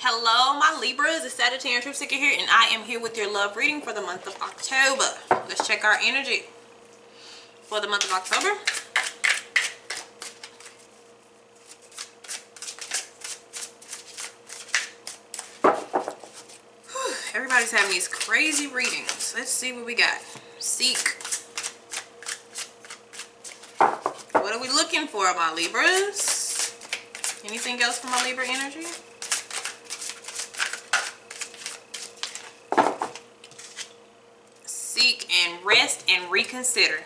Hello, my Libras. It's Sagittarian Truth Seeker here, and I am here with your love reading for the month of October. Let's check our energy for the month of October. Whew, everybody's having these crazy readings. Let's see what we got. Seek. What are we looking for, my Libras? Anything else for my Libra energy? Seek and rest and reconsider.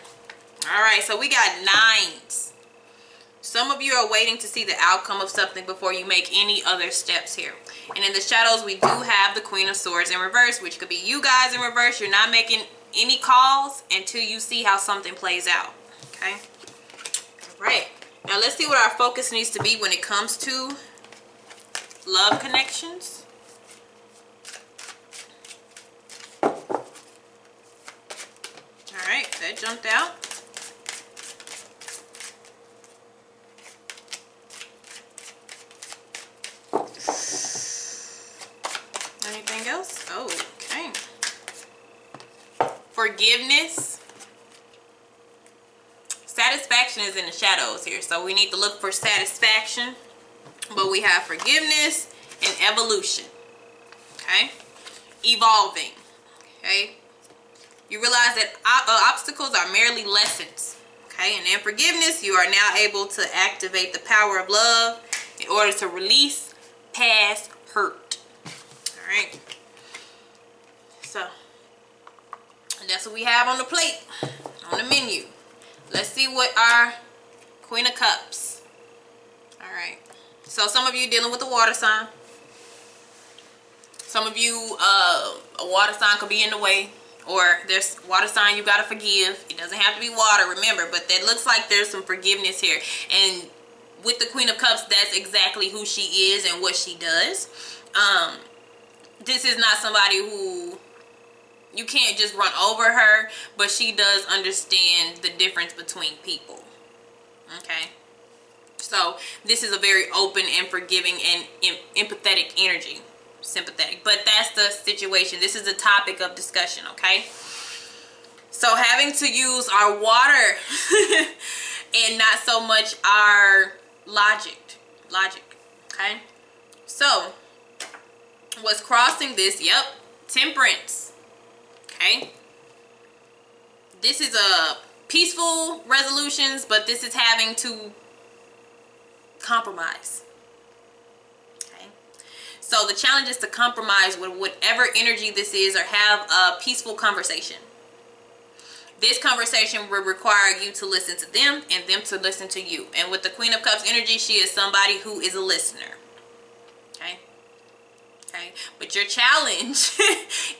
All right, so we got nines. Some of you are waiting to see the outcome of something before you make any other steps here. And in the shadows, we do have the Queen of Swords in reverse, which could be you guys in reverse. You're not making any calls until you see how something plays out. Okay. All right. Now let's see what our focus needs to be when it comes to love connections. Alright, that jumped out. Anything else? Oh, okay. Forgiveness. Satisfaction is in the shadows here, so we need to look for satisfaction. But we have forgiveness and evolution. Okay? Evolving. Okay? You realize that obstacles are merely lessons. Okay? And in forgiveness, you are now able to activate the power of love in order to release past hurt. Alright? So, that's what we have on the plate, on the menu. Let's see what our Queen of Cups. Alright. So, some of you dealing with a water sign. Some of you, a water sign could be in the way. Or there's water sign you gotta forgive. It doesn't have to be water, remember. But that looks like there's some forgiveness here. And with the Queen of Cups, that's exactly who she is and what she does. This is not somebody who... You can't just run over her. But she does understand the difference between people. Okay? So, this is a very open and forgiving and empathetic energy. Sympathetic, but that's the situation. This is the topic of discussion. Okay, so having to use our water and not so much our logic. Okay, so what's crossing this? Yep, temperance. Okay, this is a peaceful resolutions, but this is having to compromise. So the challenge is to compromise with whatever energy this is, or have a peaceful conversation. This conversation will require you to listen to them and them to listen to you. And with the Queen of Cups energy, she is somebody who is a listener. Okay? Okay? But your challenge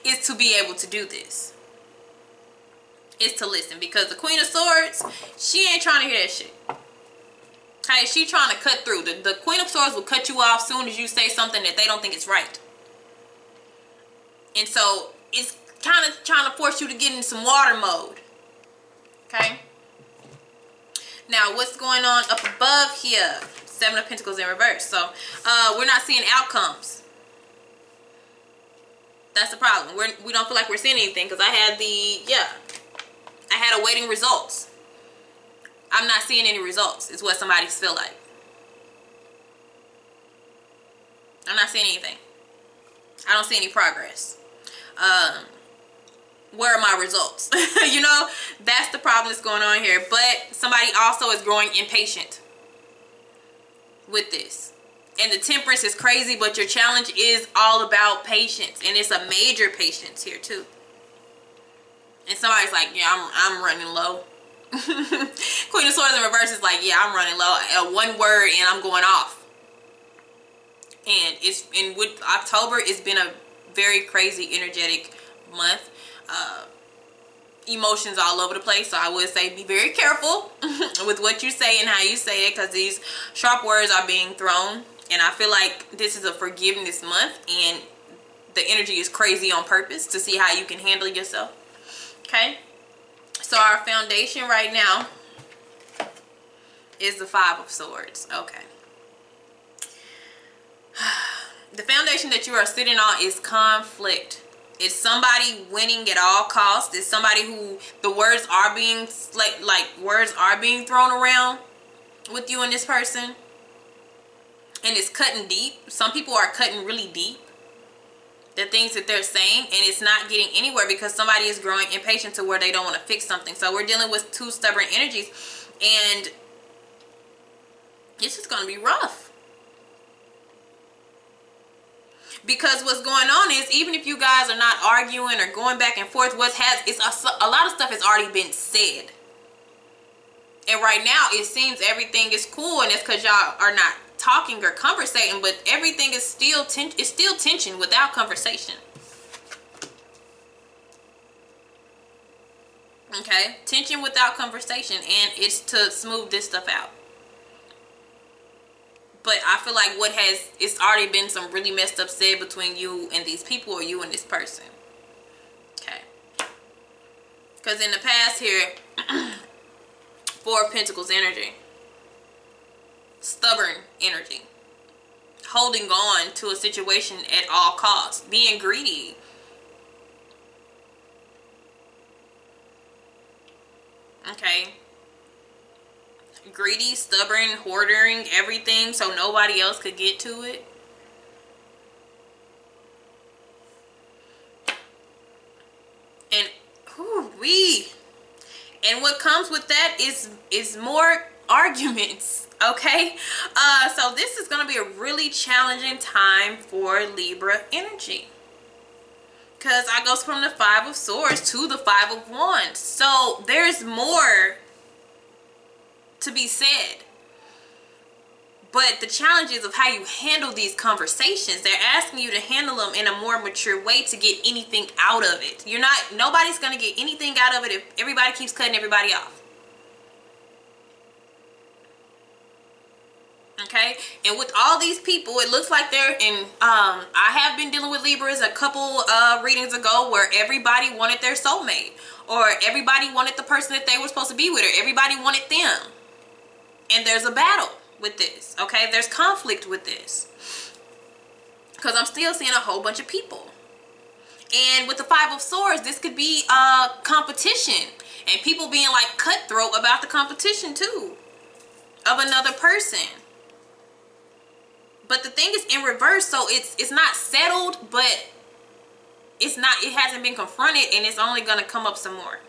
is to be able to do this. Is to listen. Because the Queen of Swords, she ain't trying to hear that shit. Okay, she trying to cut through. The Queen of Swords will cut you off soon as you say something that they don't think is right. And so, it's kind of trying to force you to get in some water mode. Okay? Now, what's going on up above here? Seven of Pentacles in reverse. So, we're not seeing outcomes. That's the problem. We don't feel like we're seeing anything. Because I had awaiting results. I'm not seeing any results, is what somebody feel like. I'm not seeing anything. I don't see any progress. Where are my results? You know, that's the problem that's going on here. But somebody also is growing impatient with this. And the temperance is crazy, but your challenge is all about patience. And it's a major patience here too. And somebody's like, yeah, I'm running low. Queen of Swords in reverse is like, yeah, I'm running low. One word and I'm going off. And with October, it's been a very crazy energetic month. Emotions all over the place. So I would say be very careful with what you say and how you say it, because these sharp words are being thrown. And I feel like this is a forgiveness month, and the energy is crazy on purpose to see how you can handle yourself. Okay? So our foundation right now is the Five of Swords. Okay. The foundation that you are sitting on is conflict. It's somebody winning at all costs. It's somebody who the words are being like words are being thrown around with you and this person. And it's cutting deep. Some people are cutting really deep. The things that they're saying, and it's not getting anywhere because somebody is growing impatient to where they don't want to fix something. So we're dealing with two stubborn energies, and it's just going to be rough. Because what's going on is, even if you guys are not arguing or going back and forth, a lot of stuff has already been said. And right now it seems everything is cool, and it's because y'all are not talking or conversating, but everything is still tension without conversation. Okay, tension without conversation, and it's to smooth this stuff out. But I feel like it's already been some really messed up said between you and these people, or you and this person. Okay, because in the past here, Four of Pentacles energy. Stubborn energy, holding on to a situation at all costs, being greedy. Okay, greedy, stubborn, hoarding everything so nobody else could get to it. And and what comes with that is more arguments. Okay, so this is going to be a really challenging time for Libra energy, because I goes from the Five of Swords to the Five of Wands. So there's more to be said, but the challenge is of how you handle these conversations. They're asking you to handle them in a more mature way to get anything out of it. Nobody's going to get anything out of it if everybody keeps cutting everybody off. Okay, and with all these people, it looks like they're in I have been dealing with Libras a couple readings ago where everybody wanted their soulmate, or everybody wanted the person that they were supposed to be with, or everybody wanted them. And there's a battle with this. Okay, there's conflict with this, because I'm still seeing a whole bunch of people. And with the Five of Swords, this could be competition, and people being like cutthroat about the competition too of another person. But the thing is in reverse, so it's not settled, but it hasn't been confronted, and it's only gonna come up some more.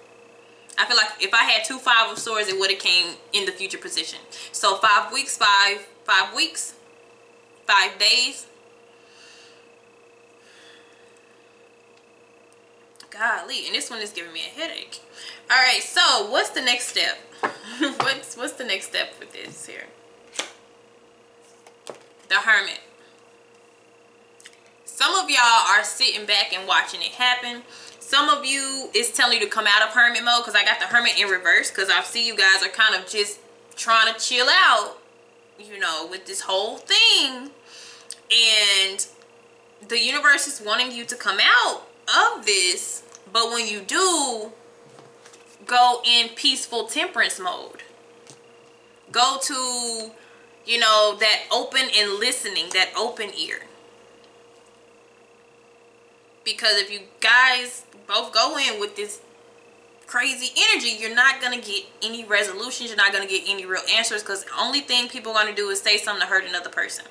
I feel like if I had two Five of Swords, it would have came in the future position. So 5 weeks, 5 weeks, 5 days. Golly, and this one is giving me a headache. All right, so what's the next step? what's the next step for this here? The Hermit. Some of y'all are sitting back and watching it happen. Some of you, it's telling you to come out of Hermit mode, because I got the Hermit in reverse, because I see you guys are kind of just trying to chill out, with this whole thing. And the universe is wanting you to come out of this, but when you do, go in peaceful temperance mode. Go to that open and listening, that open ear. Because if you guys both go in with this crazy energy, you're not going to get any resolutions. You're not going to get any real answers, because the only thing people are going to do is say something to hurt another person.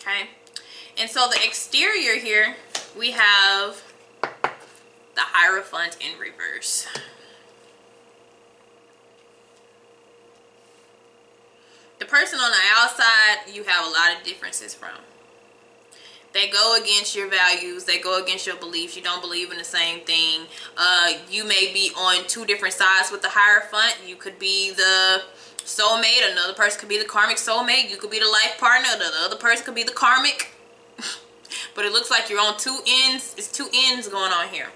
Okay? And so the exterior here, we have the Hierophant in reverse. The person on the outside, you have a lot of differences from. They go against your values. They go against your beliefs. You don't believe in the same thing. You may be on two different sides with the Hierophant. You could be the soulmate. Another person could be the karmic soulmate. You could be the life partner. The other person could be the karmic. But it looks like you're on two ends. It's two ends going on here.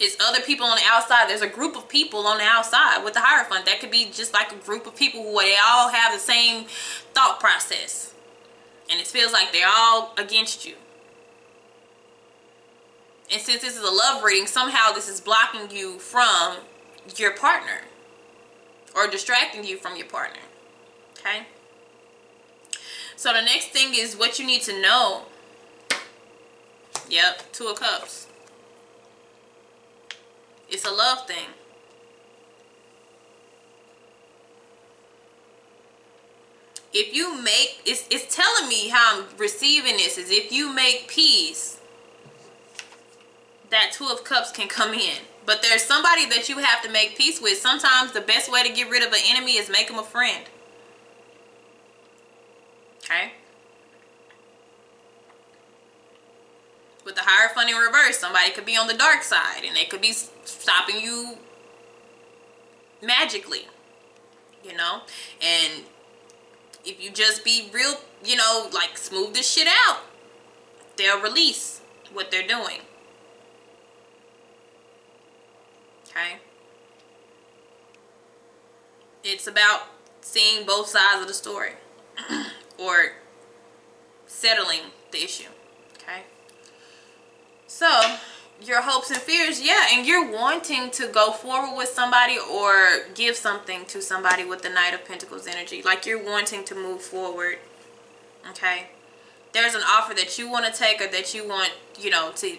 It's other people on the outside. There's a group of people on the outside with the Hierophant. That could be just like a group of people who they all have the same thought process. And it feels like they're all against you. And since this is a love reading, somehow this is blocking you from your partner, or distracting you from your partner. Okay? So the next thing is what you need to know. Yep, Two of Cups. It's a love thing. If you make, it's telling me how I'm receiving this is if you make peace, that Two of Cups can come in. But there's somebody that you have to make peace with. Sometimes the best way to get rid of an enemy is make them a friend. Okay? With the Hierophant in reverse, somebody could be on the dark side and they could be stopping you magically, you know. And if you just be real, you know, like smooth this shit out, they'll release what they're doing. Okay? It's about seeing both sides of the story or settling the issue. Okay? So, your hopes and fears, yeah, and you're wanting to go forward with somebody or give something to somebody with the Knight of Pentacles energy. Like you're wanting to move forward, okay? There's an offer that you want to take or that you want, you know, to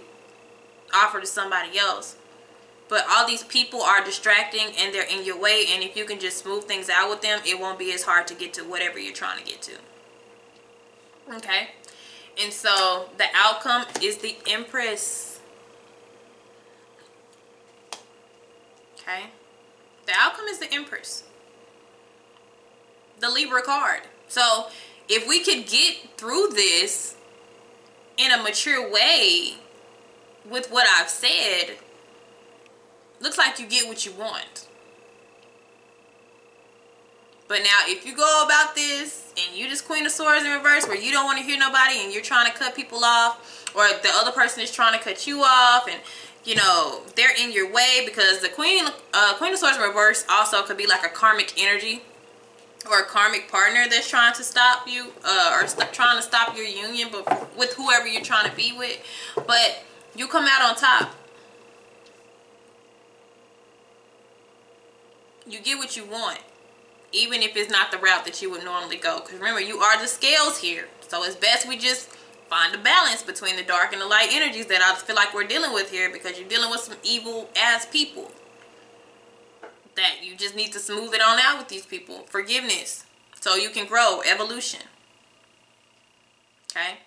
offer to somebody else. But all these people are distracting and they're in your way, and if you can just smooth things out with them, it won't be as hard to get to whatever you're trying to get to. Okay? And so the outcome is the Empress. Okay? The outcome is the Empress. The Libra card. So if we could get through this in a mature way with what I've said, looks like you get what you want. But now if you go about this and you just Queen of Swords in reverse where you don't want to hear nobody and you're trying to cut people off, or the other person is trying to cut you off, and you know they're in your way, because the Queen of Swords in reverse also could be like a karmic energy or a karmic partner that's trying to stop you or trying to stop your union, but with whoever you're trying to be with. But you come out on top. You get what you want, even if it's not the route that you would normally go. Because remember, you are the scales here. So it's best we just find a balance between the dark and the light energies that I feel like we're dealing with here, because you're dealing with some evil ass people that you just need to smooth it on out with these people. Forgiveness. So you can grow. Evolution. Okay?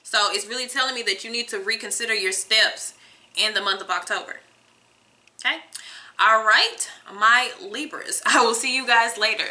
So it's really telling me that you need to reconsider your steps in the month of October. Okay? All right, my Libras. I will see you guys later.